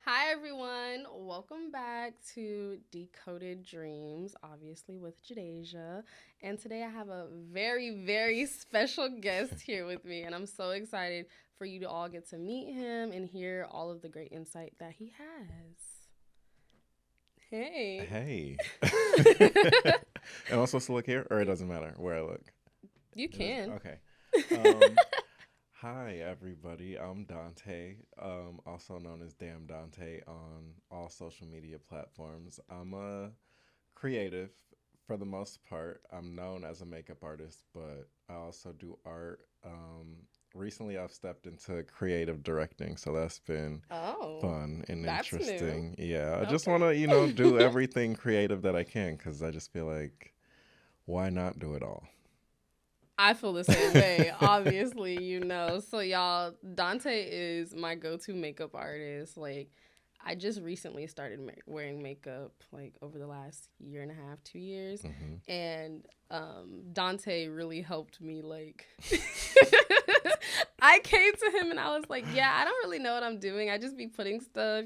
Hi, everyone. Welcome back to Decoded Dreams, obviously with Jadejha. And today I have a very, very special guest here with me. And I'm so excited for you to all get to meet him and hear all of the great insight that he has. Hey. Hey. Am I supposed to look here, or it doesn't matter where I look? You can. Okay. Um, Hi, everybody. I'm Dante, also known as Damn Dante on all social media platforms. I'm a creative for the most part. I'm known as a makeup artist, but I also do art. Recently, I've stepped into creative directing, so that's been Oh, fun and that's new. interesting. Yeah, I just want Okay. to, do everything creative that I can because I just feel like why not do it all? I feel the same way, obviously, So, y'all, Dante is my go to makeup artist. Like, I just recently started wearing makeup, like, over the last year and a half, 2 years. Hmm. And Dante really helped me, like, I came to him and I was like, yeah, I don't really know what I'm doing. I just be putting stuff.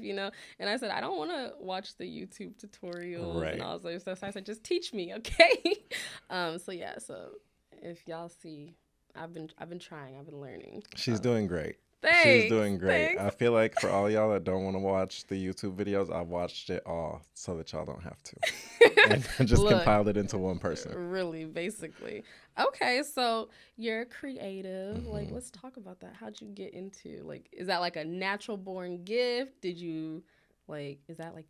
And I said, I don't want to watch the YouTube tutorials and Right. all this other stuff. So I said, just teach me, okay? So if y'all see, I've been trying, I've been learning. She's So doing great. She's thanks, doing great. thanks. I feel like for all y'all that don't want to watch the YouTube videos, I've watched it all so that y'all don't have to. And just Look, compiled it into one person. really, basically. Okay, so you're creative. Like, Hmm. let's talk about that. How'd you get into like? Is that like a natural born gift? Did you like? Is that like,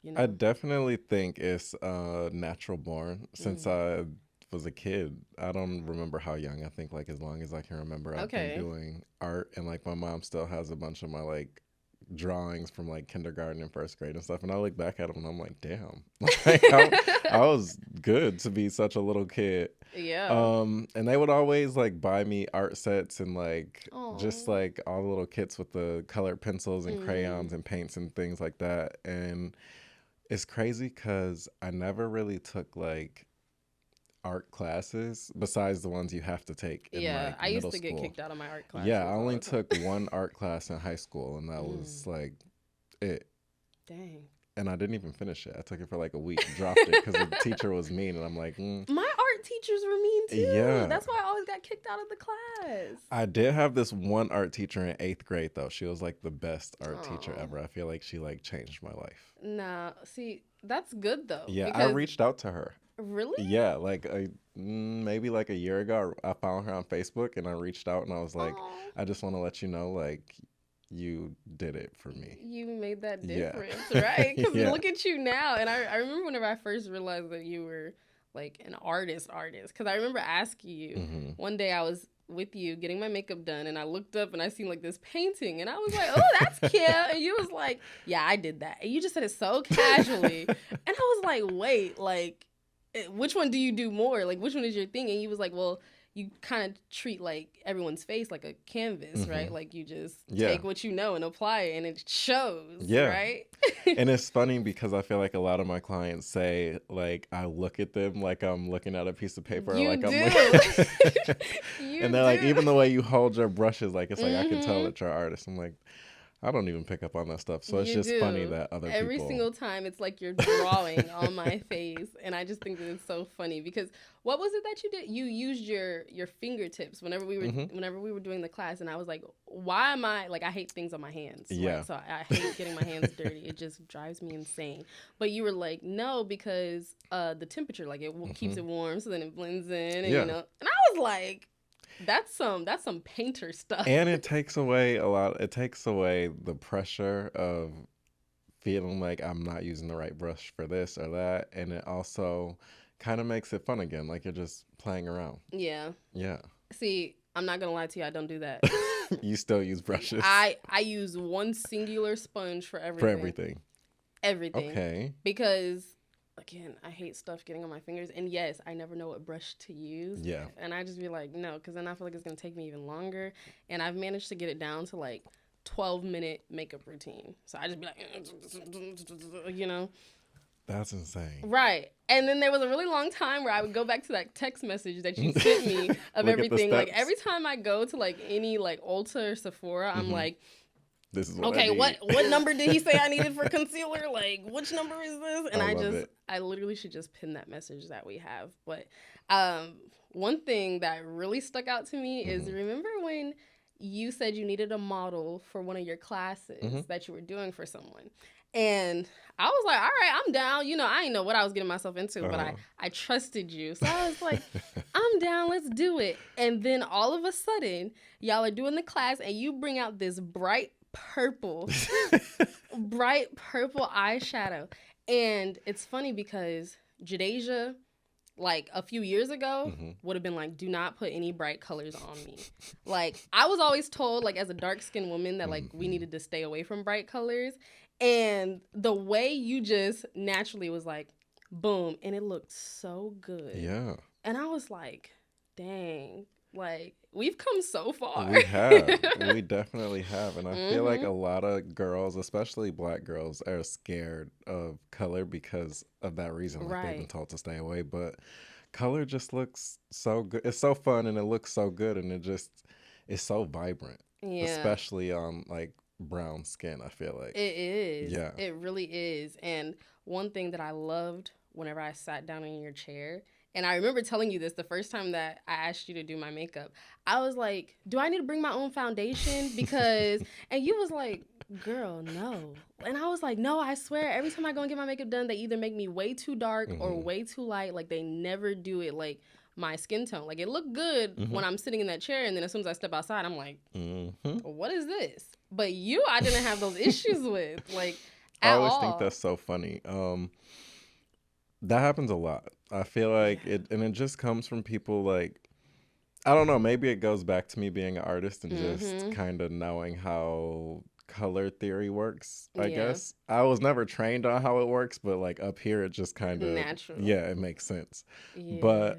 you I know? definitely think it's natural born since Mm, I was a kid. I don't remember how young. I think like as long as I can remember, I've been okay. doing art, and like my mom still has a bunch of my like drawings from like kindergarten and first grade and stuff. And I look back at them and I'm like, damn, like I was good to be such a little kid. Yeah. And they would always like buy me art sets and like just Oh. like all the little kits with the colored pencils and Mm, crayons and paints and things like that. And it's crazy because I never really took like art classes besides the ones you have to take in yeah. like I used middle to get school. kicked out of my art Yeah, I classes all only the time. took one art class in high school, and that was Mm, like it. dang. And I didn't even finish it. I took it for like a week, dropped it because the teacher was mean, and I'm like, My art teachers were mean too. yeah. That's why I always got kicked out of the class. I did have this one art teacher in eighth grade though. She was like the best art teacher Oh, ever. I feel like she like changed my life. nah. See, that's good though Yeah, I because reached out to her. really, Yeah, like maybe like a year ago, I found her on Facebook and I reached out and I was like, oh, I just want to let you know, like, you did it for me. you made that Yeah. difference, right? Because Yeah. look at you now. And I remember whenever I first realized that you were like an artist. Because I remember asking you Hmm. one day I was with you getting my makeup done and I looked up and I seen like this painting and I was like, oh, that's cute. And you was like, yeah, I did that. And you just said it so casually. And I was like, wait, like, which one do you do more? Like, which one is your thing? And you was like, well, you kind of treat like everyone's face like a canvas, Hmm. right? Like you just Yeah. take what you know and apply it and it shows, Yeah. right? And it's funny because I feel like a lot of my clients say, like, I look at them like I'm looking at a piece of paper, You like I'm like, do. and You they're like, do. even the way you hold your brushes, like, it's like, I can tell Mhm. that you're an artist. I'm like, I don't even pick up on that stuff. So it's You just funny do. that other Every people, single time it's like you're drawing on my face and I just think that it's so funny because what was it that you did? You used your fingertips hmm, whenever we were doing the class and I was like, why am I like I hate things on my hands, right? yeah. So I hate getting my hands dirty. It just drives me insane. But you were like, "No, because the temperature like keeps Hmm. it warm so then it blends in and Yeah. And I was like, that's some painter stuff." And it takes away a lot. It takes away the pressure of feeling like I'm not using the right brush for this or that. And it also kind of makes it fun again. Like you're just playing around. Yeah. Yeah. See, I'm not gonna lie to you. I don't do that. You still use brushes I use one singular sponge for for everything, everything. everything, Okay. because again, I hate stuff getting on my fingers. And yes, I never know what brush to use, Yeah. and I just be like, no, because then I feel like it's gonna take me even longer. And I've managed to get it down to like 12-minute makeup routine. So I just be like, That's insane. right. And then there was a really long time where I would go back to that text message that you sent me of Look at the everything. Like steps. every time I go to like any like Ulta or Sephora, I'm Hmm. like, This is what I Okay, need. what number did he say I needed for concealer? Like, which number is this? And I love it. I literally should just pin that message that we have. But one thing that really stuck out to me is, remember when you said you needed a model for one of your classes that you were doing for someone? And I was like, all right, I'm down. You know, I didn't know what I was getting myself into, but I trusted you. So I was like, I'm down. Let's do it. And then all of a sudden, y'all are doing the class and you bring out this bright purple eyeshadow. And it's funny because Jadejha, like a few years ago, would have been like, do not put any bright colors on me. Like, I was always told, like, as a dark-skinned woman that, like, we needed to stay away from bright colors. And the way you just naturally was like, boom, and it looked so good. Yeah. And I was like, dang, like, we've come so far. We have. We definitely have. And I feel like a lot of girls, especially Black girls, are scared of color because of that reason. Like, they've been told to stay away. But color just looks so good. It's so fun and it looks so good. And it just is so vibrant. Yeah. Especially on, like, brown skin, I feel like. It is. Yeah. It really is. And one thing that I loved whenever I sat down in your chair, and I remember telling you this the first time that I asked you to do my makeup, I was like, do I need to bring my own foundation? Because, and you was like, girl, no. And I was like, no, I swear, every time I go and get my makeup done, they either make me way too dark or way too light. Like, they never do it like my skin tone. Like, it looked good when I'm sitting in that chair, and then as soon as I step outside, I'm like, what is this? But you, I didn't have those issues with, like, at all. I always think that's so funny. That happens a lot. I feel like it just comes from people, like, I don't know, maybe it goes back to me being an artist and just kind of knowing how color theory works, I guess. I was never trained on how it works, but, like, up here it just kind of natural. Yeah, it makes sense. Yeah. But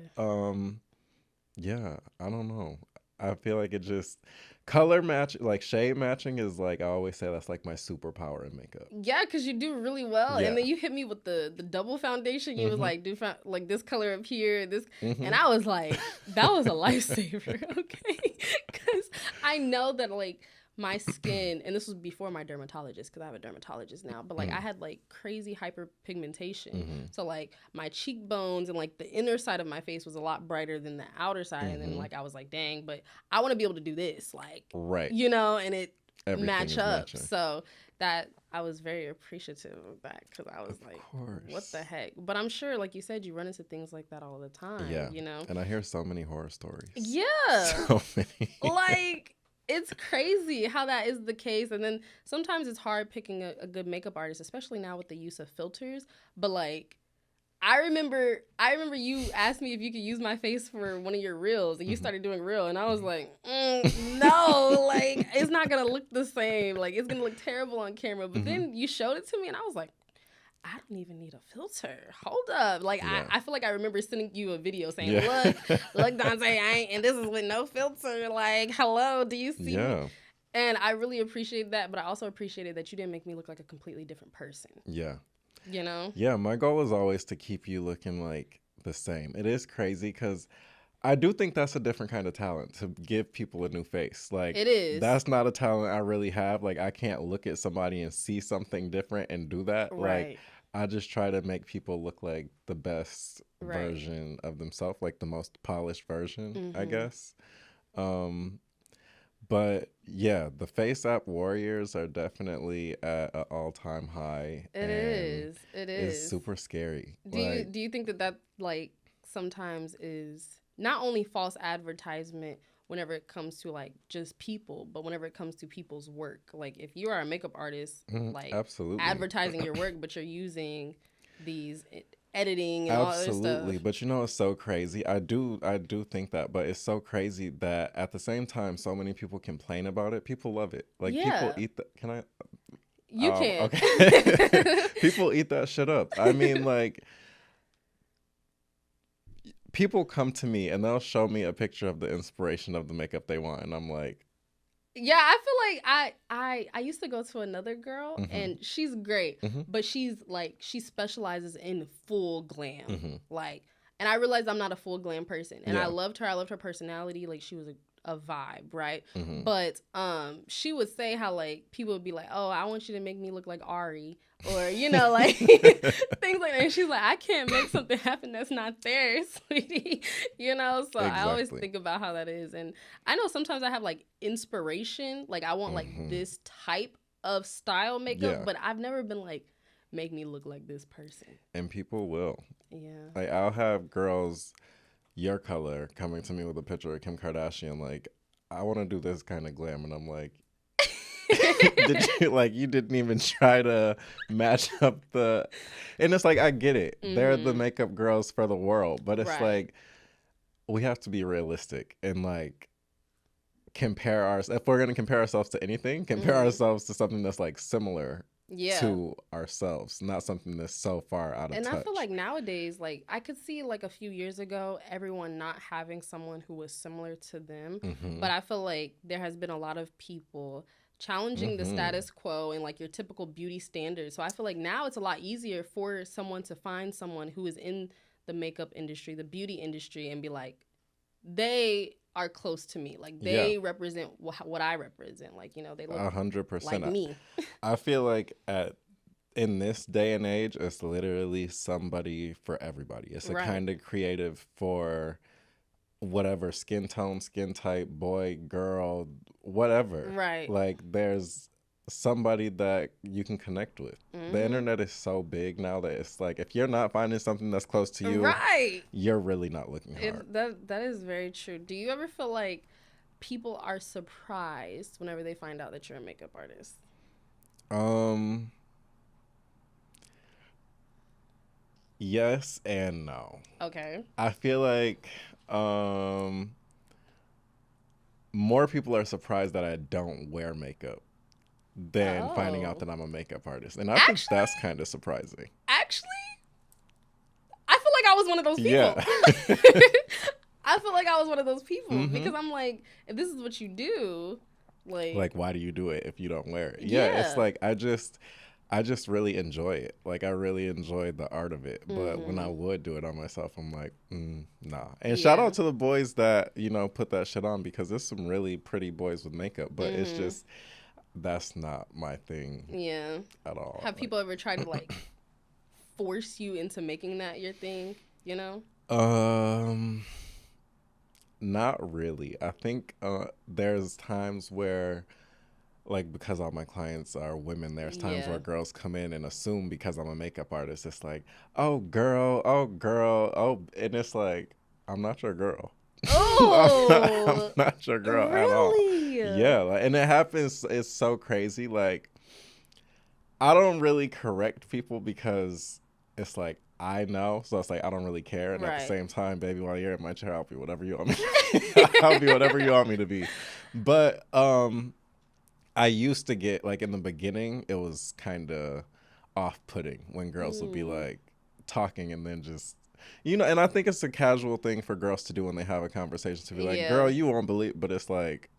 yeah, I don't know. I feel like it just color match, like shade matching is, like, I always say that's like my superpower in makeup. Yeah, because you do really well. Yeah. And then you hit me with the double foundation. You was like, do like this color up here, this, and I was like, that was a lifesaver, okay? Because I know that, like, my skin, and this was before my dermatologist, because I have a dermatologist now, but, like, I had, like, crazy hyperpigmentation. So, like, my cheekbones and, like, the inner side of my face was a lot brighter than the outer side. And then, like, I was like, dang, but I want to be able to do this, like, you know, and it match up. Matching. So that, I was very appreciative of that, because I was like, what the heck? But I'm sure, like you said, you run into things like that all the time, you know? And I hear so many horror stories. Yeah. So many. Like, it's crazy how that is the case. And then sometimes it's hard picking a good makeup artist, especially now with the use of filters. But, like, I remember you asked me if you could use my face for one of your reels, and you started doing reel, and I was like, no, like, it's not gonna look the same. Like, it's gonna look terrible on camera. But then you showed it to me, and I was like, I don't even need a filter. Hold up. Like, I feel like I remember sending you a video saying, look, Dante, and this is with no filter. Like, hello, do you see me? And I really appreciate that, but I also appreciated that you didn't make me look like a completely different person. Yeah. You know? Yeah, my goal is always to keep you looking like the same. It is crazy because I do think that's a different kind of talent, to give people a new face. Like, it is. That's not a talent I really have. Like, I can't look at somebody and see something different and do that. Right. Like, I just try to make people look like the best version of themselves, like the most polished version, I guess. But yeah, the Face App Warriors are definitely at an all-time high. It is. It's super scary. Do you think that like sometimes is not only false advertisement whenever it comes to, like, just people, but whenever it comes to people's work? Like, if you are a makeup artist, like, absolutely advertising your work, but you're using these editing and all that stuff. Absolutely. But you know, it's so crazy. I do think that, but it's so crazy that at the same time, so many people complain about it. People love it. Like, people eat that. Can I? You can. Okay. People eat that shit up. I mean, like, people come to me and they'll show me a picture of the inspiration of the makeup they want, and I'm like, yeah, I feel like I used to go to another girl, and she's great, but she's like, she specializes in full glam, like, and I realized I'm not a full glam person, and I loved her. I loved her personality. Like, she was a vibe, right? Mm-hmm. But she would say how like people would be like, oh, I want you to make me look like Ari, or you know, like things like that. And she's like, I can't make something happen that's not there, sweetie. You know, so I always Exactly. think about how that is. And I know sometimes I have like inspiration, like I want like this type of style makeup, Yeah. but I've never been like, make me look like this person. And people will. Yeah. Like, I'll have girls your color coming to me with a picture of Kim Kardashian, like, I want to do this kind of glam. And I'm like, you didn't even try to match up the, and it's like, I get it. They're the makeup girls for the world, but it's like, we have to be realistic and like compare if we're going to compare ourselves to anything, compare ourselves to something that's like similar to ourselves, not something that's so far out of touch. And I feel like nowadays, like I could see like a few years ago, everyone not having someone who was similar to them. But I feel like there has been a lot of people challenging the status quo and like your typical beauty standards. So I feel like now it's a lot easier for someone to find someone who is in the makeup industry, the beauty industry, and be like, they are close to me. Like they represent what I represent. Like, you know, they look 100% like me. I feel like in this day and age, it's literally somebody for everybody. It's a kind of creative for whatever skin tone, skin type, boy, girl, whatever. Right. Like there's somebody that you can connect with. The internet is so big now that it's like, if you're not finding something that's close to you, you're really not looking hard. That is very true. Do you ever feel like people are surprised whenever they find out that you're a makeup artist? Yes and no. Okay. I feel like more people are surprised that I don't wear makeup than finding out that I'm a makeup artist. And I think that's kind of surprising. Actually, I feel like I was one of those people. Yeah. I feel like I was one of those people because I'm like, if this is what you do, like why do you do it if you don't wear it? Yeah, it's like I just really enjoy it. Like I really enjoy the art of it. But when I would do it on myself, I'm like, nah. And shout out to the boys that, you know, put that shit on, because there's some really pretty boys with makeup, but it's just, that's not my thing at all. Have people ever tried to like force you into making that your thing, you know? Not really. I think there's times where, like, because all my clients are women, there's times where girls come in and assume because I'm a makeup artist, it's like, oh girl, and it's like, I'm not your girl. Oh, I'm not your girl really? at all. Yeah, like, and it happens. It's so crazy. Like, I don't really correct people because it's like, I know, so it's like I don't really care. And at the same time, baby, while you're in my chair, I'll be whatever you want me. I'll be whatever you want me to be. But I used to get, like, in the beginning, it was kind of off-putting when girls would be like talking and then just, you know. And I think it's a casual thing for girls to do when they have a conversation, to be like, girl, you won't believe, but it's like,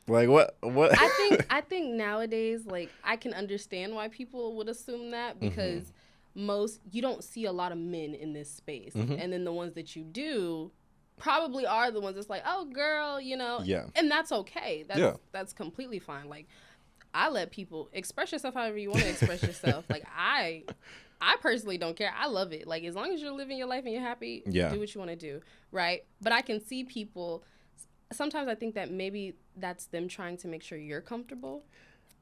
like what I think nowadays, like, I can understand why people would assume that, because you don't see a lot of men in this space, and then the ones that you do probably are the ones that's like, oh girl, you know, and that's okay. That's completely fine. Like, I let people express yourself however you want to express yourself. Like, I personally don't care. I love it. Like, as long as you're living your life and you're happy, do what you want to do, right? But I can see people, sometimes I think that maybe that's them trying to make sure you're comfortable.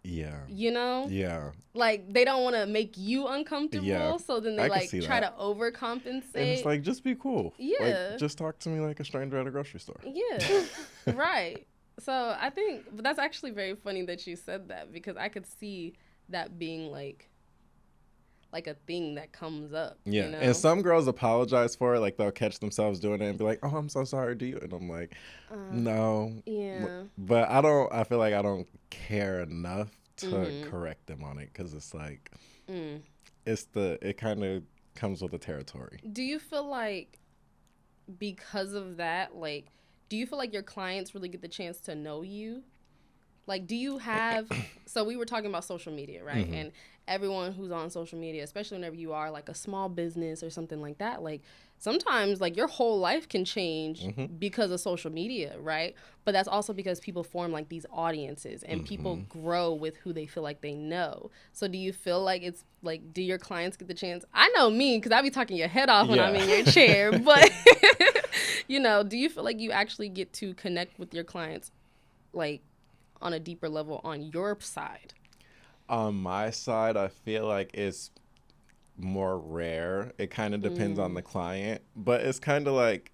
Yeah. You know? Yeah. Like, they don't want to make you uncomfortable, so then they like try to overcompensate. And it's like, just be cool. Yeah. Like, just talk to me like a stranger at a grocery store. Yeah. Right. So I think, but that's actually very funny that you said that, because I could see that being like a thing that comes up. Yeah. You know? And some girls apologize for it. Like, they'll catch themselves doing it and be like, oh, I'm so sorry, do you? And I'm like, no. Yeah. But I feel like I don't care enough to correct them on it, because it's like, it kind of comes with the territory. Do you feel like, because of that, like, do you feel like your clients really get the chance to know you? Like, do you have, so we were talking about social media, right? Mm-hmm. And everyone who's on social media, especially whenever you are like a small business or something like that, like sometimes like your whole life can change because of social media, right? But that's also because people form like these audiences and people grow with who they feel like they know. So do you feel like it's like, do your clients get the chance? I know me, because I be talking your head off when I'm in your chair, but you know, do you feel like you actually get to connect with your clients like on a deeper level on your side? On my side, I feel like it's more rare. It kind of depends on the client, but it's kind of like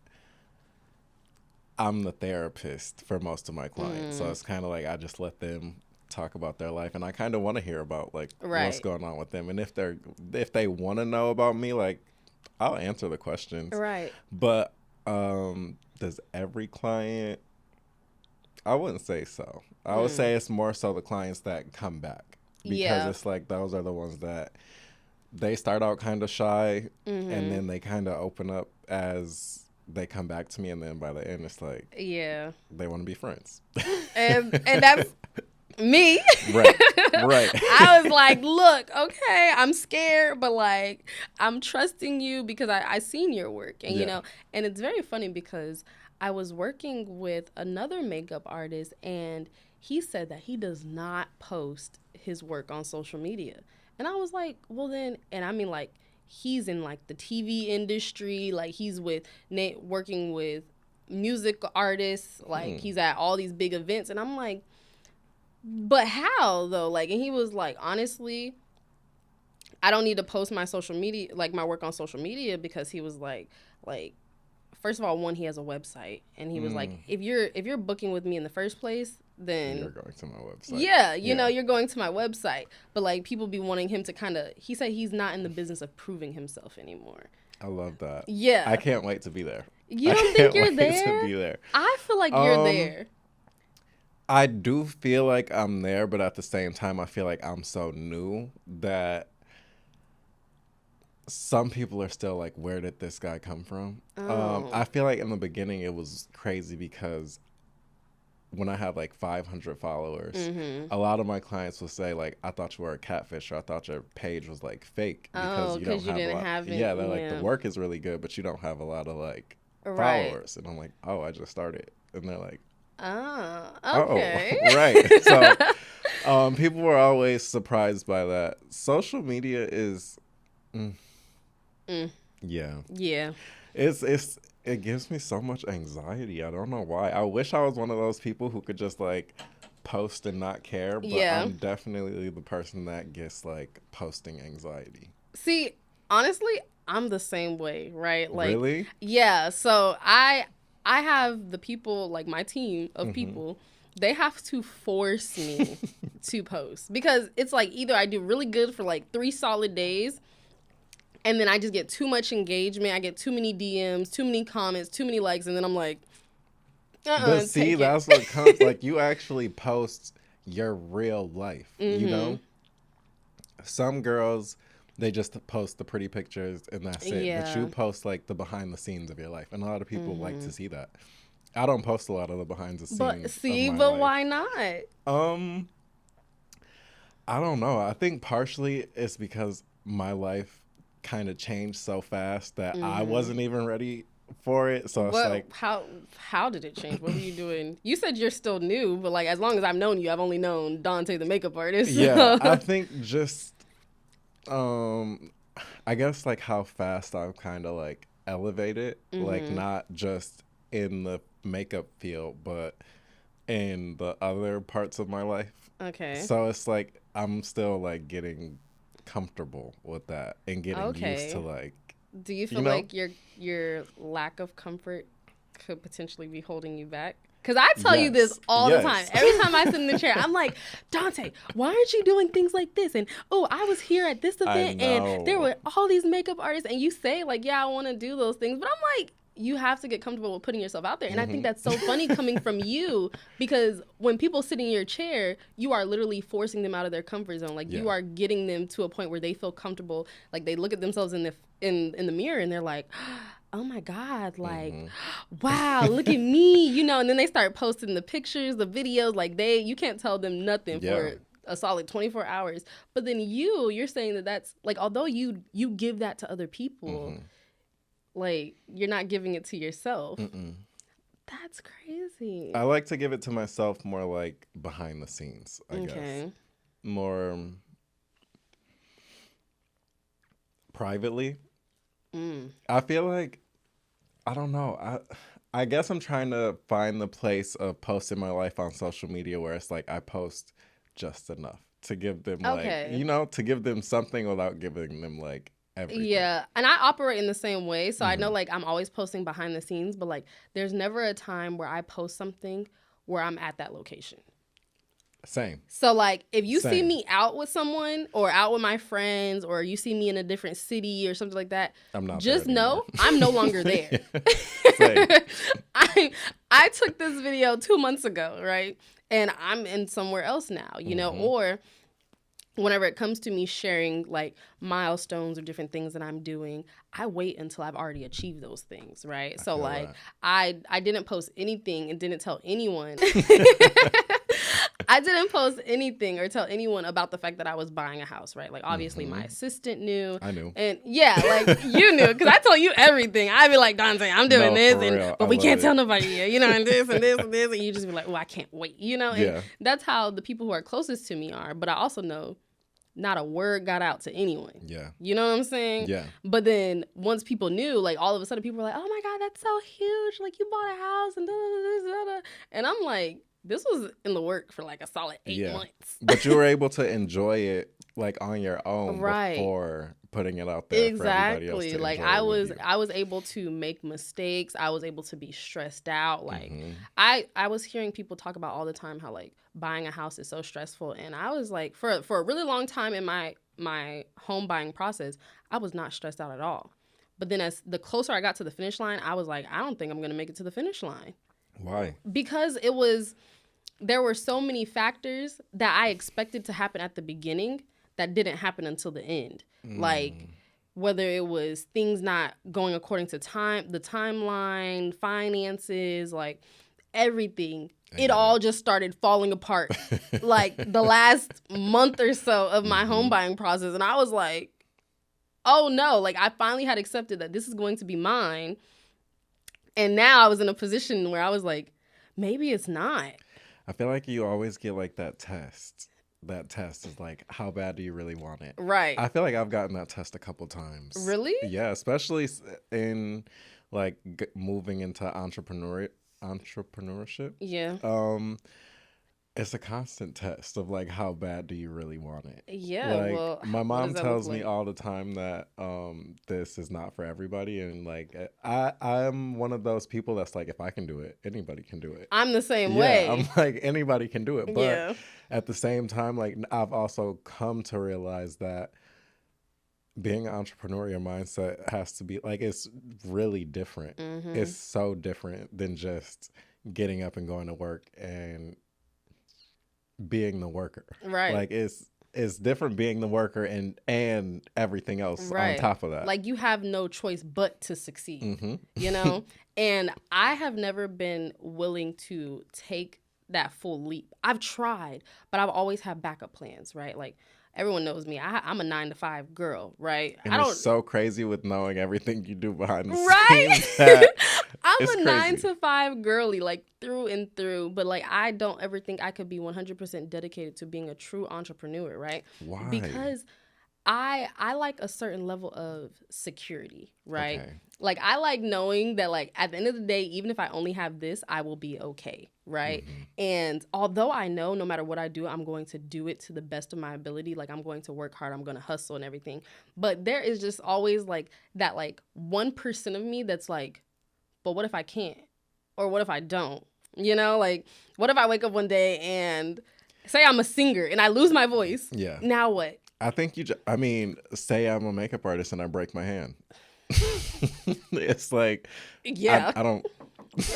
I'm the therapist for most of my clients. So it's kind of like I just let them talk about their life, and I kind of want to hear about like what's going on with them. And if they want to know about me, like I'll answer the questions. Right. But does every client? I wouldn't say so. I would say it's more so the clients that come back, because it's like those are the ones that they start out kind of shy, and then they kind of open up as they come back to me, and then by the end it's like they want to be friends. And that's me. Right. I was like, look, okay, I'm scared, but like I'm trusting you because I seen your work, and you know, and it's very funny because I was working with another makeup artist, and he said that he does not post his work on social media. And I was like, well then, and I mean like he's in like the TV industry, like he's working with music artists, like he's at all these big events, and I'm like, but how though? Like, and he was like, honestly, I don't need to post my social media, like my work on social media, because he was like first of all, one, he has a website, and he was like, if you're booking with me in the first place, then you're going to my website. Yeah, you know, you're going to my website. But like people be wanting him to kind of, he said he's not in the business of proving himself anymore. I love that. Yeah. I can't wait to be there. You don't think you're there? I can't wait to be there. I feel like you're there. I do feel like I'm there, but at the same time, I feel like I'm so new that some people are still like, where did this guy come from? I feel like in the beginning it was crazy because when I had like 500 followers, a lot of my clients would say like, I thought you were a catfish, or I thought your page was like fake because you don't have a lot. Yeah, they're like, the work is really good, but you don't have a lot of like followers. And I'm like, oh, I just started. And they're like, oh, okay. Oh, right. So people were always surprised by that. Social media is, yeah. It gives me so much anxiety. I don't know why. I wish I was one of those people who could just like post and not care, but I'm definitely the person that gets like posting anxiety. See, honestly, I'm the same way, right? Like, really? Yeah. So I have the people, like my team of people, they have to force me to post, because it's like either I do really good for like 3 solid days, and then I just get too much engagement. I get too many DMs, too many comments, too many likes, and then I'm like, but see, that's what comes. Like, you actually post your real life, you know? Some girls, they just post the pretty pictures and that's it. Yeah. But you post like the behind the scenes of your life, and a lot of people like to see that. I don't post a lot of the behind the scenes. But see, of my but life. why not? I don't know. I think partially it's because my life kind of changed so fast that I wasn't even ready for it. So it's like, how did it change? What were you doing? You said you're still new, but like as long as I've known you, I've only known Dante the makeup artist. Yeah, I think just I guess like how fast I've kind of like elevated, like not just in the makeup field, but in the other parts of my life. Okay. So it's like I'm still like getting comfortable with that and getting used to like. Do you feel like your lack of comfort could potentially be holding you back? Because I tell you this all the time. Every time I sit in the chair, I'm like, Dante, why aren't you doing things like this? And, oh, I was here at this event, and there were all these makeup artists. And you say, like, yeah, I want to do those things. But I'm like, you have to get comfortable with putting yourself out there. And I think that's so funny coming from you, because when people sit in your chair, you are literally forcing them out of their comfort zone. Like, you are getting them to a point where they feel comfortable. Like, they look at themselves in the mirror and they're like, oh my God, like, Mhm. wow, look at me, you know, and then they start posting the pictures, the videos, like you can't tell them nothing Yeah. for a solid 24 hours. But then you're saying that that's like, although you give that to other people, Mhm. like you're not giving it to yourself. Mm-mm. That's crazy. I like to give it to myself more like behind the scenes, I guess. Okay. More privately. I feel like, I don't know. I guess I'm trying to find the place of posting my life on social media where it's like I post just enough to give them Okay. like, you know, to give them something without giving them like everything. Yeah, and I operate in the same way. So I know like I'm always posting behind the scenes, but like there's never a time where I post something where I'm at that location. Same. So like if you see Same. me out with someone or out with my friends or you see me in a different city or something like that, I'm not just there know anymore. I'm no longer there. Same. I took this video 2 months ago, right? And I'm in somewhere else now, you know, or whenever it comes to me sharing like milestones or different things that I'm doing, I wait until I've already achieved those things, right? So feel like that. I didn't post anything and didn't tell anyone. I didn't post anything or tell anyone about the fact that I was buying a house, right? Like obviously my assistant knew. I knew. And yeah, like you knew because I told you everything. I'd be like, Dante, I'm doing No, this, for and real. but I we love can't it. tell nobody, you know, and this and this and this, and you just be like, oh, I can't wait, you know. And Yeah. that's how the people who are closest to me are. But I also know not a word got out to anyone. Yeah. You know what I'm saying? Yeah. But then once people knew, like all of a sudden people were like, oh my God, that's so huge. Like you bought a house and da da da da da. And I'm like, this was in the work for like a solid 8 months. But you were able to enjoy it like on your own Right. before putting it out there for everybody else Exactly. to Like enjoy it with you. I was able to make mistakes. I was able to be stressed out. Like Mhm. I was hearing people talk about all the time how like buying a house is so stressful. And I was like, for a really long time in my home buying process, I was not stressed out at all. But then as the closer I got to the finish line, I was like, I don't think I'm gonna make it to the finish line. Why? Because there were so many factors that I expected to happen at the beginning that didn't happen until the end. Like whether it was things not going according to the timeline, finances, like everything. It all just started falling apart like the last month or so of my home buying process. And I was like, oh no, like I finally had accepted that this is going to be mine. And now I was in a position where I was like, maybe it's not. I feel like you always get like that test. That test is like, how bad do you really want it? Right. I feel like I've gotten that test a couple times. Really? Yeah, especially in like moving into entrepreneurship. Yeah. It's a constant test of like, how bad do you really want it? Yeah. Like, well, my what mom does that tells look me like? all the time that this is not for everybody, and like I'm one of those people that's like, if I can do it, anybody can do it. I'm the same Yeah, way. I'm like, anybody can do it, but Yeah. at the same time, like I've also come to realize that being an entrepreneurial mindset has to be like, it's really different. It's so different than just getting up and going to work and being the worker. Right. Like it's different being the worker and everything else on top of that. Like you have no choice but to succeed, Mm-hmm. you know? And I have never been willing to take that full leap. I've tried, but I've always had backup plans, right? Like everyone knows me. I'm a 9-to-5 girl, right? And I don't. it's so crazy with knowing everything you do behind the Right? scenes. That I'm it's a crazy. 9-to-5 girly, like through and through. But like, I don't ever think I could be 100% dedicated to being a true entrepreneur, right? Why? Because I like a certain level of security, right? Okay. Like I like knowing that like at the end of the day, even if I only have this, I will be okay, right? And although I know no matter what I do, I'm going to do it to the best of my ability. Like I'm going to work hard, I'm going to hustle and everything. But there is just always like that like 1% of me that's like, but what if I can't? Or what if I don't? You know, like what if I wake up one day and say I'm a singer and I lose my voice? Yeah. Now what? I think say I'm a makeup artist and I break my hand. It's like, Yeah. I don't,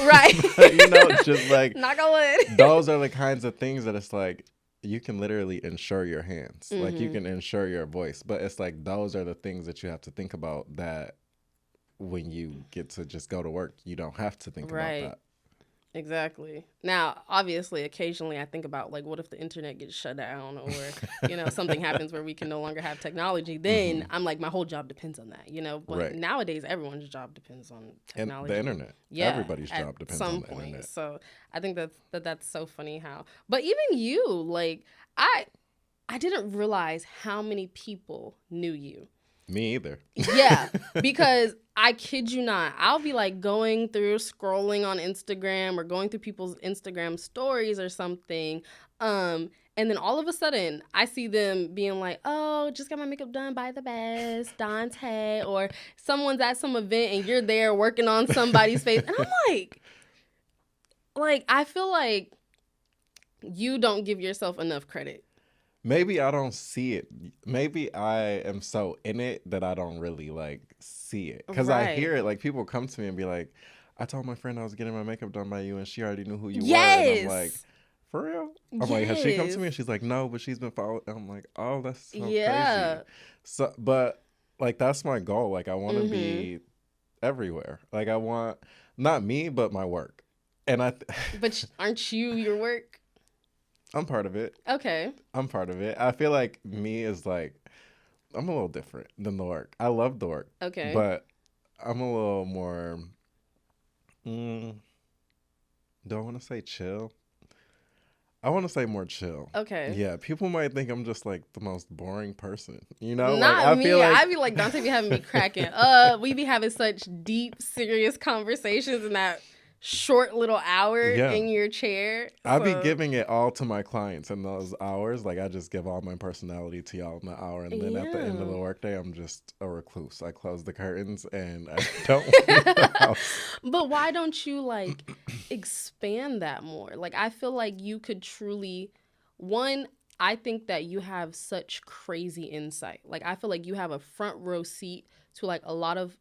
Right. you know, it's just like, Knock on wood. those are the kinds of things that it's like, you can literally insure your hands. Like you can insure your voice, but it's like, those are the things that you have to think about that when you get to just go to work, you don't have to think about Right. that. Exactly. Now, obviously, occasionally I think about like, what if the internet gets shut down, or something happens where we can no longer have technology? Then I'm like, my whole job depends on that, But Right. nowadays, everyone's job depends on And technology. the internet. Yeah, Everybody's at job depends some on the point. internet. So I think that's so funny how. But even you, like, I didn't realize how many people knew you. Me either. Yeah, because I kid you not, I'll be like going through scrolling on Instagram or going through people's Instagram stories or something. And then all of a sudden I see them being like, oh, just got my makeup done by the best, Dante, or someone's at some event and you're there working on somebody's face. And I'm like, I feel like you don't give yourself enough credit. Maybe I don't see it. Maybe I am so in it that I don't really like see it. Because I hear it, like people come to me and be like, I told my friend I was getting my makeup done by you and she already knew who you were. And I'm like, for real? I'm like, has she come to me? And she's like, no, but she's been following. I'm like, oh, that's so crazy. So, but like, that's my goal. Like, I want to be everywhere. Like, I want, not me, but my work. And but aren't you your work? I'm part of it. Okay. I'm part of it. I feel like me is like, I'm a little different than the work. I love the work. Okay. But I'm a little more, do I want to say chill? I want to say more chill. Okay. Yeah, people might think I'm just like the most boring person. Not like, I me. Feel like... I be like, Dante be having me cracking. We be having such deep, serious conversations in that short little hour in your chair. I be giving it all to my clients in those hours. Like I just give all my personality to y'all in the hour, and then at the end of the workday, I'm just a recluse. I close the curtains and I don't leave the house. But why don't you like expand that more? Like I feel like you could truly, I think that you have such crazy insight. Like I feel like you have a front row seat to like a lot of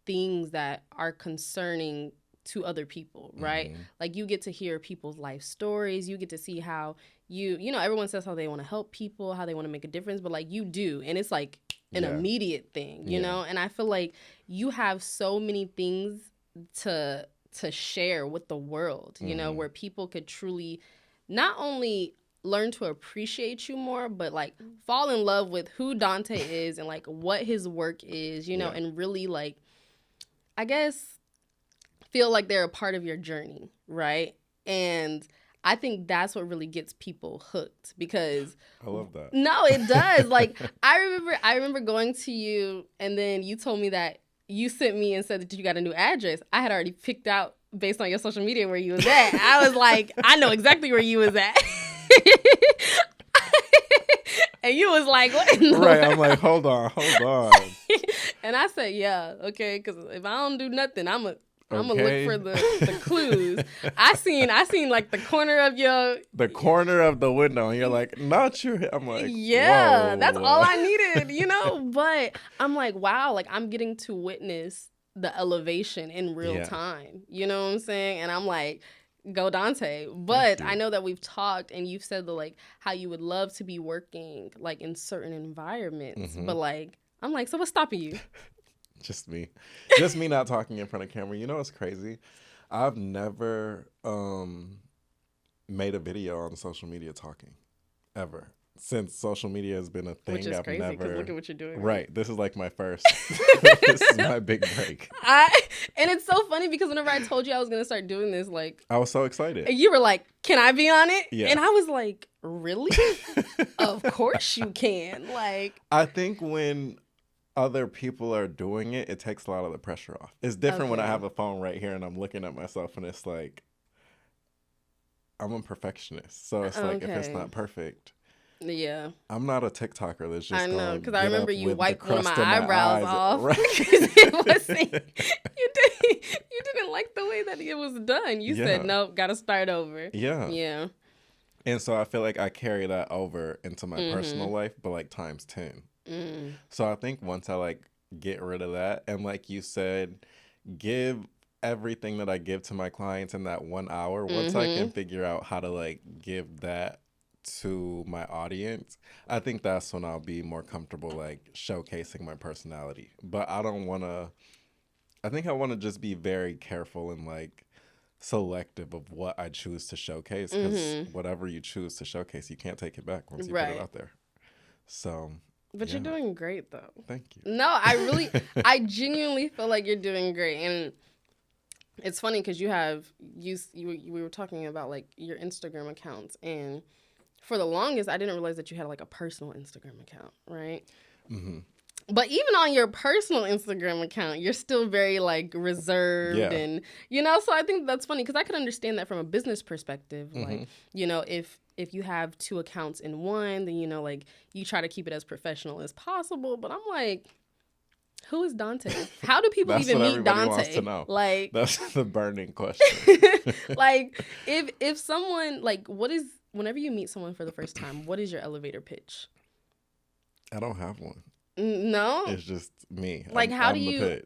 things that are concerning to other people, right? Like you get to hear people's life stories. You get to see how everyone says how they want to help people, how they want to make a difference, but like you do. And it's like an immediate thing, you know? And I feel like you have so many things to share with the world, you know, where people could truly not only learn to appreciate you more, but like fall in love with who Dante is and like what his work is, you know, and really like, I guess, feel like they're a part of your journey, right? And I think that's what really gets people hooked because I love that. No, it does. Like I remember going to you and then you told me that you sent me and said that you got a new address. I had already picked out based on your social media where you was at. I was like, I know exactly where you was at. And you was like, what in the Right, world? I'm like, hold on. And I said, yeah, okay, because if I don't do nothing, I'm going to look for the clues. I seen like the corner of corner of the window, and you're like, not your. I'm like, yeah, whoa. That's all I needed, you know. But I'm like, wow, like I'm getting to witness the elevation in real time. You know what I'm saying? And I'm like, go Dante. But I know that we've talked, and you've said like how you would love to be working like in certain environments, but like I'm like, so what's stopping you? Just me not talking in front of camera. You know what's crazy? I've never made a video on social media talking ever. Since social media has been a thing, which is I've crazy because never. Look at what you're doing. Right. This is like my first. This is my big break. And it's so funny because whenever I told you I was gonna start doing this, like I was so excited. And you were like, "Can I be on it?" Yeah. And I was like, "Really? Of course you can." Like I think when other people are doing it, it takes a lot of the pressure off. It's different when I have a phone right here and I'm looking at myself and it's like I'm a perfectionist. So it's like if it's not perfect. Yeah. I'm not a TikToker that's just I know, because I remember you wiped one of my eyebrows off. Right. You didn't like the way that it was done. You said, nope, gotta start over. Yeah. And so I feel like I carry that over into my personal life, but like times 10. So I think once I like get rid of that and like you said, give everything that I give to my clients in that 1 hour, once I can figure out how to like give that to my audience, I think that's when I'll be more comfortable like showcasing my personality. But I don't want to I think I want to just be very careful and like selective of what I choose to showcase, because whatever you choose to showcase, you can't take it back once you put it out there. So, but you're doing great though. Thank you. No, I genuinely feel like you're doing great. And it's funny because we were talking about like your Instagram accounts, and for the longest, I didn't realize that you had like a personal Instagram account, right? Mm-hmm. But even on your personal Instagram account, you're still very like reserved, and so I think that's funny because I could understand that from a business perspective. Like, if you have two accounts in one, then like you try to keep it as professional as possible. But I'm like, who is Dante? How do people even meet Dante? Wants to know. Like, that's the burning question. Like, if someone like, whenever you meet someone for the first time, what is your elevator pitch? I don't have one. No, it's just me. Like, how do you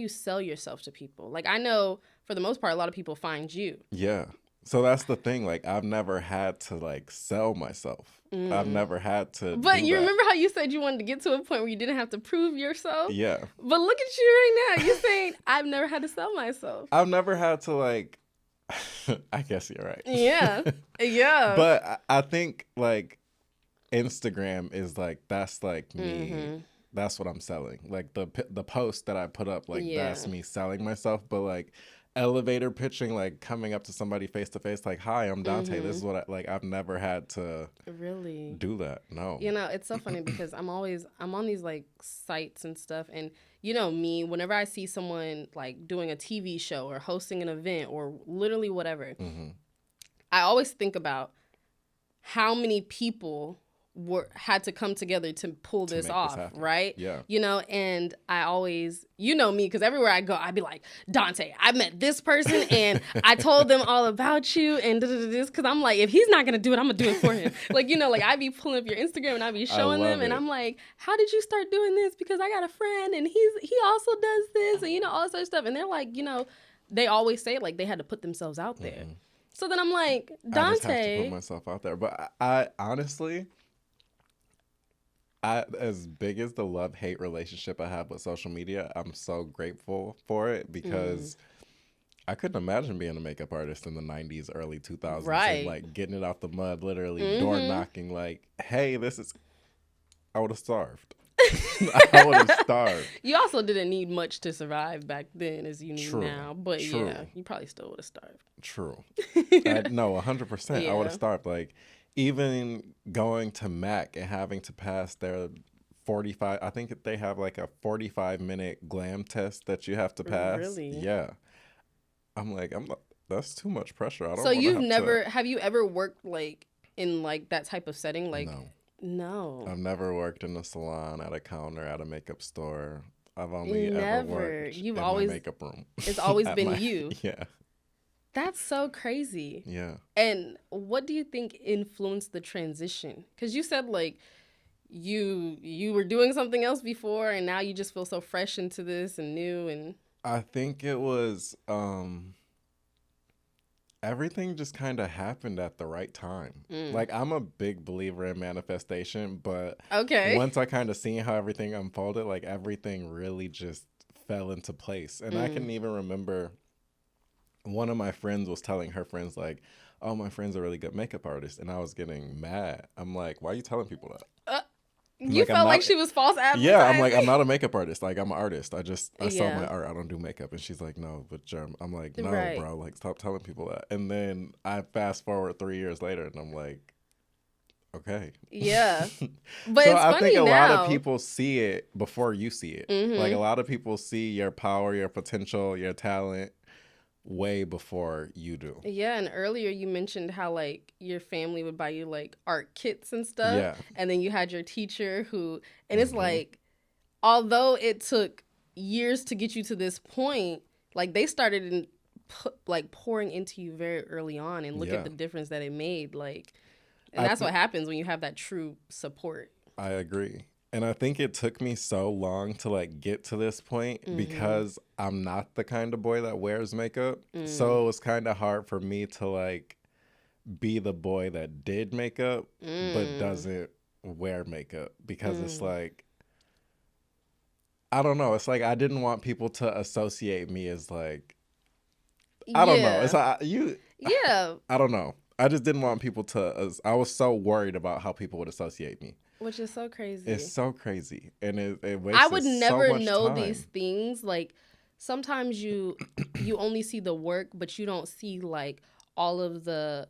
sell yourself to people? Like, I know for the most part, a lot of people find you. Yeah. So that's the thing. Like, I've never had to like sell myself. I've never had to. But you remember how you said you wanted to get to a point where you didn't have to prove yourself? Yeah. But look at you right now. You're saying I've never had to sell myself. I've never had to like. I guess you're right. Yeah. Yeah. But I think like Instagram is like, that's like me. Mm-hmm. That's what I'm selling. Like the post that I put up, like that's me selling myself. But like elevator pitching, like coming up to somebody face to face, like, hi, I'm Dante. This is what I've never had to really do that. No. It's so funny because I'm on these like sites and stuff, and me, whenever I see someone like doing a TV show or hosting an event or literally whatever, I always think about how many people had to come together to pull this off, right? Yeah. And I always, me, because everywhere I go, I'd be like, Dante, I met this person and I told them all about you and this, because I'm like, if he's not going to do it, I'm going to do it for him. Like, like I'd be pulling up your Instagram and I'd be showing them and I'm like, how did you start doing this? Because I got a friend and he also does this and, all this other stuff. And they're like, they always say like they had to put themselves out there. So then I'm like, Dante. I just have to put myself out there. But I honestly... as big as the love-hate relationship I have with social media, I'm so grateful for it because I couldn't imagine being a makeup artist in the 90s, early 2000s. Right. And, like, getting it out the mud, literally door knocking, like, hey, I would have starved. I would have starved. You also didn't need much to survive back then as you need now. But yeah, you probably still would have starved. True. No, 100%. Yeah. I would have starved. Like, even going to Mac and having to pass their 45, I think they have like a 45-minute glam test that you have to pass. Really? Yeah. I'm like, that's too much pressure. I don't. So have you ever worked like in like that type of setting? Like, no. I've never worked in a salon, at a counter, at a makeup store. I've only ever worked in my makeup room. It's always been you. Yeah. That's so crazy. Yeah. And what do you think influenced the transition? Because you said like you were doing something else before and now you just feel so fresh into this and new. And I think it was everything just kind of happened at the right time. Like, I'm a big believer in manifestation, but once I kind of seen how everything unfolded, like everything really just fell into place. And I can even remember one of my friends was telling her friends, like, oh, my friend's a really good makeup artist. And I was getting mad. I'm like, why are you telling people that? You felt like she was false advertising? Yeah, I'm like, I'm not a makeup artist. Like, I'm an artist. I sell my art. I don't do makeup. And she's like, no, but I'm like, no, bro. Like, stop telling people that. And then I fast forward 3 years later and I'm like, okay. Yeah. But so it's I think a now. lot of people see it before you see it. Like, a lot of people see your power, your potential, your talent way before you do. Yeah, and earlier you mentioned how like your family would buy you like art kits and stuff. Yeah. And then you had your teacher who, and it's like, although it took years to get you to this point, like they started pouring into you very early on, and look at the difference that it made. Like, and that's what happens when you have that true support. I agree. And I think it took me so long to like get to this point because I'm not the kind of boy that wears makeup. So it was kind of hard for me to like be the boy that did makeup but doesn't wear makeup, because it's like I don't know. It's like I didn't want people to associate me as like, I don't know. It's like Yeah. I don't know. I just didn't want people to. I was so worried about how people would associate me. Which is so crazy. It's so crazy, and it wastes I would never so much know time. these things. Like sometimes you only see the work, but you don't see like all of the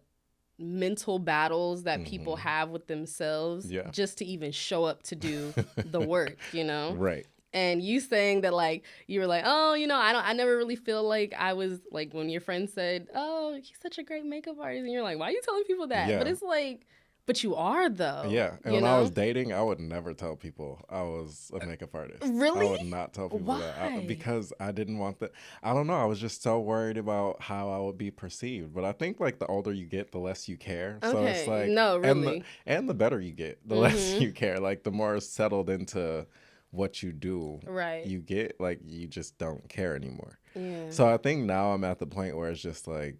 mental battles that people have with themselves just to even show up to do the work, you know? Right. And you saying that, like, you were like, oh, you know, I never really feel like I was, like, when your friend said, oh, he's such a great makeup artist. And you're like, why are you telling people that? Yeah. But it's like, but you are, though. Yeah. And when I was dating, I would never tell people I was a makeup artist. Really? I would not tell people Why? because I didn't want that. I don't know. I was just so worried about how I would be perceived. But I think, like, the older you get, the less you care. Okay. So it's like, no, really. And the better you get, the less you care. Like, the more settled into what you do you get, like, you just don't care anymore. Yeah. So I think now I'm at the point where it's just like,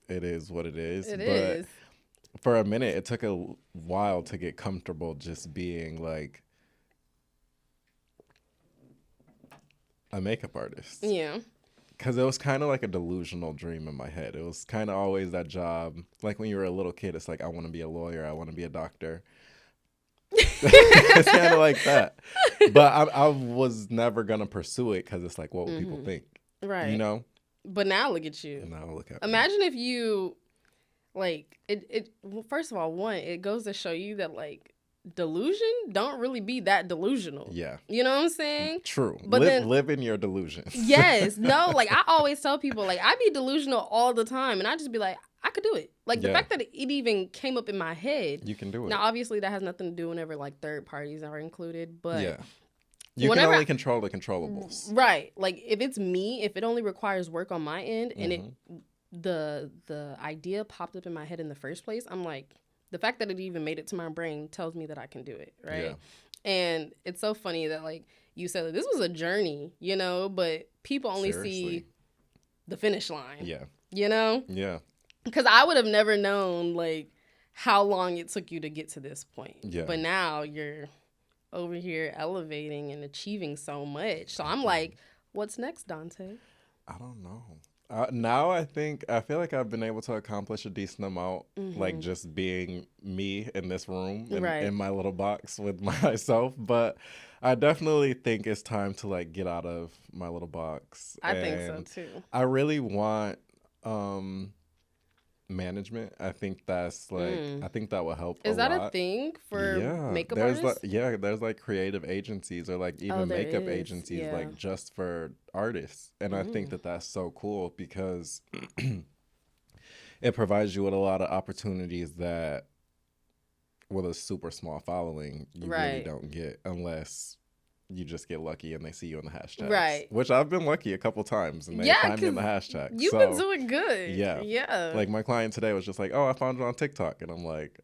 it is what it is. It but is. For a minute, it took a while to get comfortable just being like a makeup artist. Yeah. Because it was kind of like a delusional dream in my head. It was kind of always that job. Like when you were a little kid, it's like, I want to be a lawyer. I want to be a doctor. It's kind of like that. But I was never going to pursue it because it's like, what would people think? Right. You know? But now look at you. Now look at Imagine if you, like, well, first of all, it goes to show you that, like, delusion don't really be that delusional. Yeah. You know what I'm saying? True. But live in your delusions. Yes. No, like, I always tell people, like, I be delusional all the time. And I just be like, I could do it. Like, the fact that it even came up in my head. You can do it. Now, obviously, that has nothing to do whenever, like, third parties are included. But yeah. You can only control the controllables. Right. Like, if it's me, if it only requires work on my end and the idea popped up in my head in the first place, I'm like, the fact that it even made it to my brain tells me that I can do it, right? Yeah. And it's so funny that, like, you said that this was a journey, you know, but people only see the finish line. Yeah. You know? Yeah. Because I would have never known, like, how long it took you to get to this point. Yeah. But now you're over here elevating and achieving so much. So I'm like, what's next, Dante? I don't know. Now I feel like I've been able to accomplish a decent amount, like just being me in this room in my little box with myself. But I definitely think it's time to, like, get out of my little box. I think so too. I really want management. I think that's like I think that will help. Is that a thing for makeup artists? There's like creative agencies or like even makeup agencies like just for artists, and I think that that's so cool because it provides you with a lot of opportunities that with a super small following you really don't get unless you just get lucky and they see you in the hashtags. Right. Which I've been lucky a couple times and they find me in the hashtags. You've been doing good. Yeah. Yeah. Like my client today was just like, oh, I found you on TikTok. And I'm like,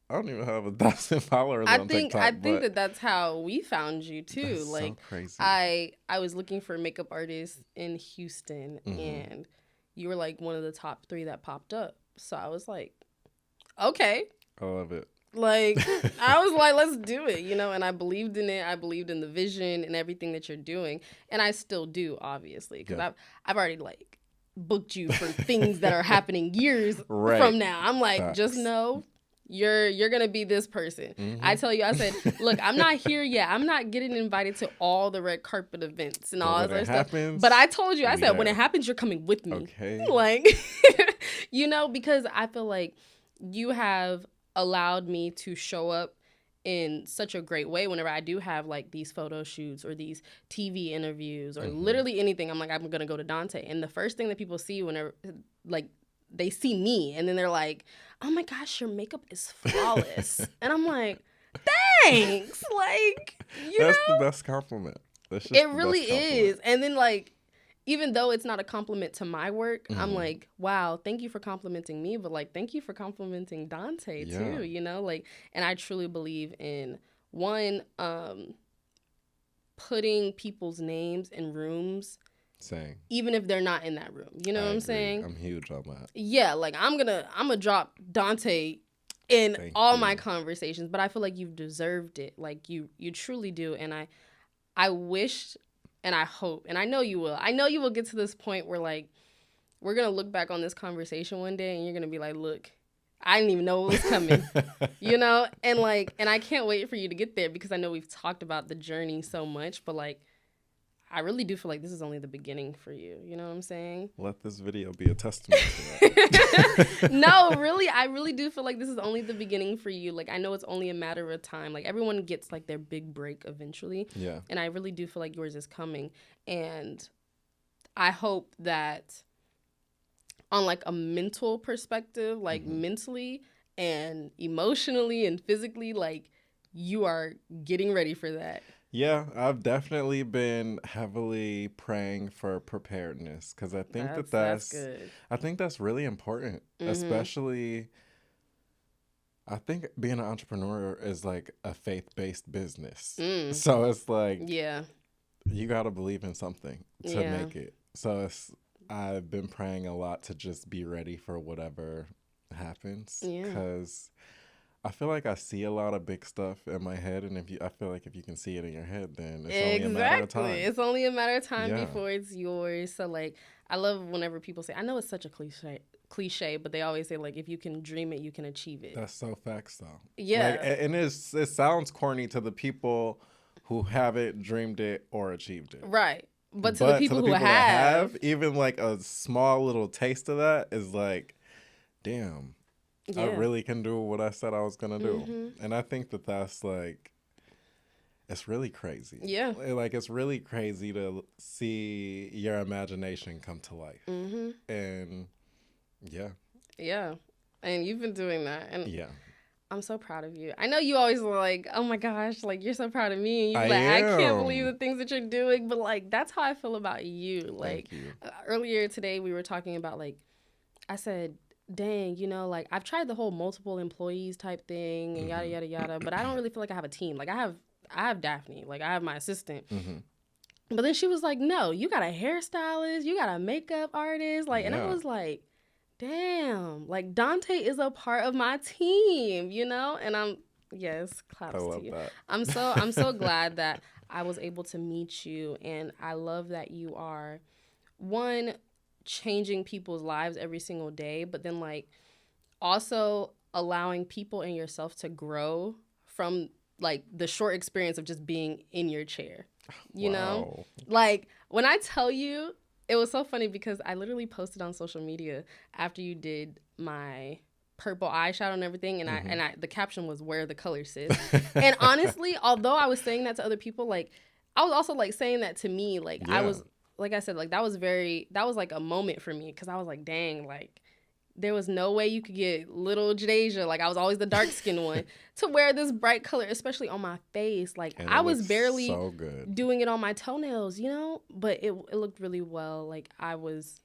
I don't even have 1,000 followers on TikTok. I think that's how we found you too. That's like so crazy. I was looking for makeup artists in Houston and you were like one of the top 3 that popped up. So I was like, okay. I love it. Like, I was like, let's do it, you know, and I believed in it. I believed in the vision and everything that you're doing. And I still do, obviously, because I've already, like, booked you for things that are happening years from now. I'm like, just know you're going to be this person. I tell you, I said, look, I'm not here yet. I'm not getting invited to all the red carpet events and all that other stuff. But I told you, I said, when it happens, you're coming with me. Okay. Like, you know, because I feel like you have allowed me to show up in such a great way whenever I do have like these photo shoots or these TV interviews or literally anything. I'm like, I'm going to go to Dante. And the first thing that people see whenever like they see me and then they're like, oh my gosh, your makeup is flawless. And I'm like, thanks. Like, that's the best compliment. It really is. And then like, even though it's not a compliment to my work, I'm like, wow, thank you for complimenting me. But, like, thank you for complimenting Dante, too, you know? Like, and I truly believe in, one, putting people's names in rooms. Same. Even if they're not in that room. You know what I'm saying? I'm huge on that. Yeah, like, I'm gonna drop Dante in all my conversations. But I feel like you've deserved it. Like, you truly do. And I wish and I hope, and I know you will get to this point where like we're going to look back on this conversation one day and you're going to be like, look, I didn't even know what was coming, you know? And like, and I can't wait for you to get there because I know we've talked about the journey so much, but like, I really do feel like this is only the beginning for you. You know what I'm saying? Let this video be a testament to that. No, really, I really do feel like this is only the beginning for you. Like, I know it's only a matter of time. Like, everyone gets like their big break eventually. Yeah. And I really do feel like yours is coming. And I hope that on like a mental perspective, like mentally and emotionally and physically, like you are getting ready for that. Yeah, I've definitely been heavily praying for preparedness because I think that's good. I think that's really important, especially I think being an entrepreneur is like a faith-based business. So it's like, you got to believe in something to make it. So I've been praying a lot to just be ready for whatever happens because I feel like I see a lot of big stuff in my head, and I feel like if you can see it in your head, then it's only a matter of time. It's only a matter of time before it's yours. So like, I love whenever people say, I know it's such a cliche, but they always say like, if you can dream it, you can achieve it. That's so facts, though. Yeah, like, and it sounds corny to the people who haven't dreamed it or achieved it, right? But to the people who have, even like a small little taste of that is like, damn. Yeah. I really can do what I said I was going to do. And I think that's like, it's really crazy. Yeah. Like, it's really crazy to see your imagination come to life. And yeah. And you've been doing that. And I'm so proud of you. I know you always were like, oh my gosh, like you're so proud of me. You're I can't believe the things that you're doing. But like, that's how I feel about you. Like, earlier today we were talking about like, I said, dang, you know, like I've tried the whole multiple employees type thing and yada, yada, yada, but I don't really feel like I have a team. Like I have Daphne, like I have my assistant. But then she was like, no, you got a hairstylist, you got a makeup artist. Like, and I was like, damn, like Dante is a part of my team, you know? And claps to you. That. I'm so glad that I was able to meet you. And I love that you are one, changing people's lives every single day, but then like also allowing people and yourself to grow from like the short experience of just being in your chair, you know? Like when I tell you, it was so funny because I literally posted on social media after you did my purple eyeshadow and everything, and I the caption was "Where the color sis." And honestly, although I was saying that to other people, like I was also like saying that to me, like I was. Like I said, like that was like a moment for me because I was like, dang, like there was no way you could get little Jadejha, like I was always the dark skinned one, to wear this bright color, especially on my face. Like I was barely doing it on my toenails, you know, but it looked really well. Like I was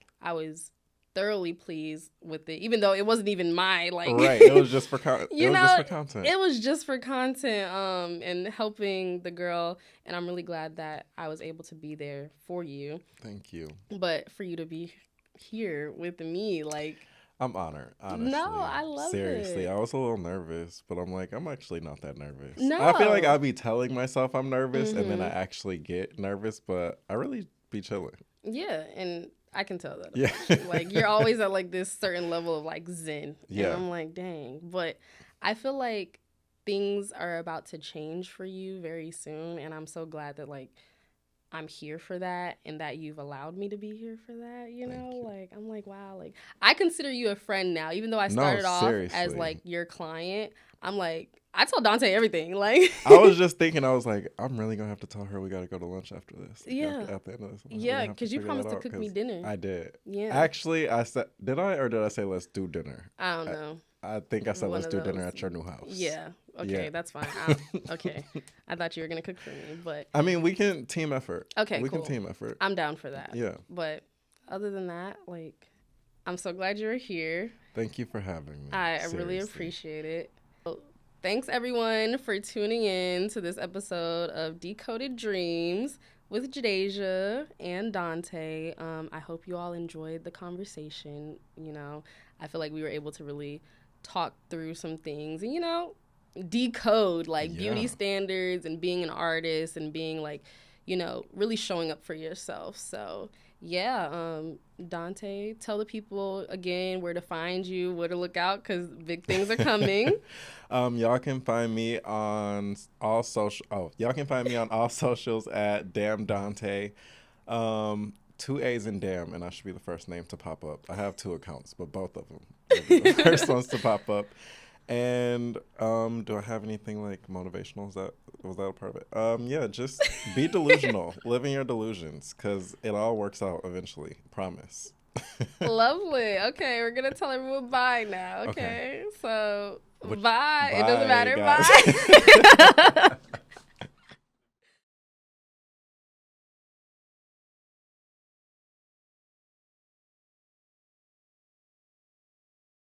thoroughly pleased with it, even though it wasn't even my like. Right, it was just for content. It was just for content, and helping the girl, and I'm really glad that I was able to be there for you. Thank you. But for you to be here with me, like. I'm honored, honestly. No, I love Seriously, I was a little nervous, but I'm like, I'm actually not that nervous. No. I feel like I'll be telling myself I'm nervous, and then I actually get nervous, but I really be chilling. Yeah, and I can tell that. Yeah. You. Like, you're always at, like, this certain level of, like, zen. Yeah. And I'm like, dang. But I feel like things are about to change for you very soon, and I'm so glad that, like, I'm here for that and that you've allowed me to be here for that, you know? Like, I'm like, wow. Like, I consider you a friend now. Even though I started off as, like, your client, I'm like, I told Dante everything. Like, I was just thinking, I was like, I'm really going to have to tell her we got to go to lunch after this. Yeah. At the end of this. Yeah, because you promised to cook me dinner. I did. Yeah. Actually, I said, did I say let's do dinner? I don't know. I think I said let's do dinner at your new house. Yeah. Okay, that's fine. Okay. I thought you were going to cook for me, but. I mean, we can team effort. Okay, we cool. can team effort. I'm down for that. Yeah. But other than that, like, I'm so glad you're here. Thank you for having me. I really appreciate it. Thanks, everyone, for tuning in to this episode of Decoded Dreams with Jadejha and Dante. I hope you all enjoyed the conversation. You know, I feel like we were able to really talk through some things and, you know, decode, like, beauty standards and being an artist and being, like, really showing up for yourself. So yeah, Dante, tell the people again where to find you, where to look out, because big things are coming. Y'all can find me on all social. Oh, y'all can find me on all socials at Damn Dante. 2 A's in Damn, and I should be the first name to pop up. I have 2 accounts, but both of them will be the first ones to pop up. And do I have anything like motivational? Was that a part of it? Yeah, just be delusional, live in your delusions, because it all works out eventually. Promise. Lovely. Okay, we're gonna tell everyone bye now. Okay. So bye. It Bye, doesn't matter. guys. Bye.